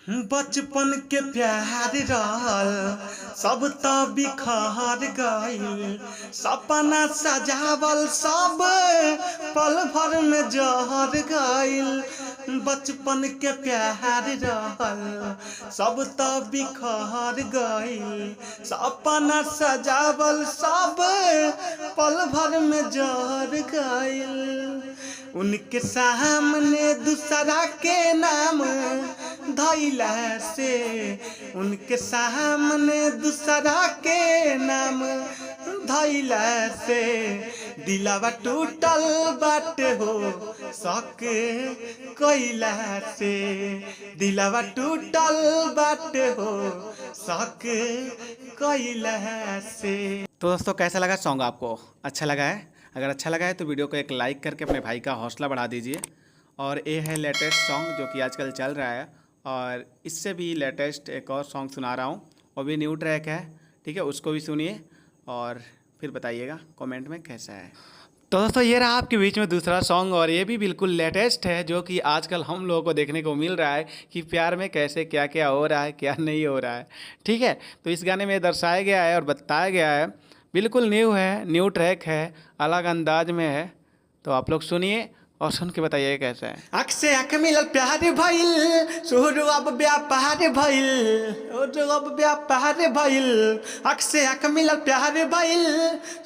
बचपन के प्यार रहल सब त बिखर गइल। सपना सजावल सब पल भर में जहर गइल। बचपन के प्यार रहल सब त बिखर गइल। सपना सजावल सब पल भर में जहर गइल। उनके सामने दूसरा के नाम धइला से, उनके सामने दूसरा के नाम धइला से दिलवा टूटल बाटे हो सके कइला से। दिलवा टूटल बाटे हो सके कइला से। तो दोस्तों कैसा लगा सॉन्ग आपको? अच्छा लगा है? अगर अच्छा लगा है तो वीडियो को एक लाइक करके अपने भाई का हौसला बढ़ा दीजिए। और ये है लेटेस्ट सॉन्ग जो कि आजकल चल रहा है, और इससे भी लेटेस्ट एक और सॉन्ग सुना रहा हूँ, वो भी न्यू ट्रैक है, ठीक है, उसको भी सुनिए और फिर बताइएगा कमेंट में कैसा है। तो दोस्तों ये रहा आपके बीच में दूसरा सॉन्ग, और ये भी बिल्कुल लेटेस्ट है जो कि आजकल हम लोगों को देखने को मिल रहा है कि प्यार में कैसे क्या क्या हो रहा है, क्या नहीं हो रहा है, ठीक है। तो इस गाने में दर्शाया गया है और बताया गया है, बिल्कुल न्यू है, न्यू ट्रैक है, अलग अंदाज में है। तो आप लोग सुनिए और सुन के बताइए कैसा है। आँख से आँख मिलल प्यार भइल, शुरू अब व्यापार भइल, शुरू अब व्यापार भइल। आँख से आँख मिलल प्यार भइल,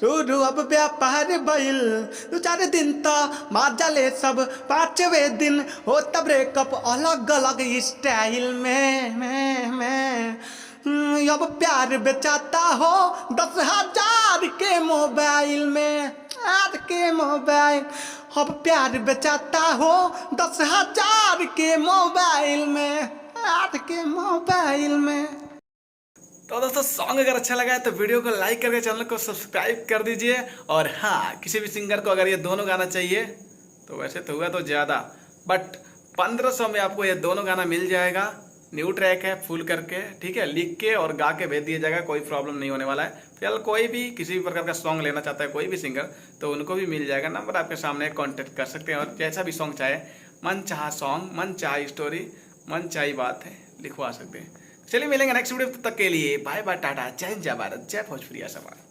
शुरू अब व्यापार भइल। दो चार दिन तो मजा ले सब, पांचवें दिन होता ब्रेकअप अलग अलग स्टाइल में। अब प्यार बेचाता हो 10,000 के मोबाइल में, आज के मोबाइल। अब प्यार बेचाता हो 10,000 के मोबाइल में, आज के मोबाइल में। तो दोस्तों सॉन्ग अगर अच्छा लगा है तो वीडियो को लाइक करके चैनल को सब्सक्राइब कर दीजिए। और हाँ, किसी भी सिंगर को अगर ये दोनों गाना चाहिए तो वैसे तो हुआ तो ज़्यादा, बट 1500 में आपको ये दोनों गाना मिल जाएगा। न्यू ट्रैक है, फुल करके, ठीक है, लिख के और गा के भेज दिया जाएगा, कोई प्रॉब्लम नहीं होने वाला है। फिलहाल कोई भी किसी भी प्रकार का सॉन्ग लेना चाहता है कोई भी सिंगर, तो उनको भी मिल जाएगा। नंबर आपके सामने, कांटेक्ट कर सकते हैं और जैसा भी सॉन्ग चाहे, मन चाहा सॉन्ग, मन चाहा स्टोरी, मन चाही बात है, लिखवा सकते हैं। चलिए मिलेंगे नेक्स्ट वीडियो, तब तक के लिए बाय बाय, टाटा, जय हिंद, जय भारत, जय भोजपुरिया समाज।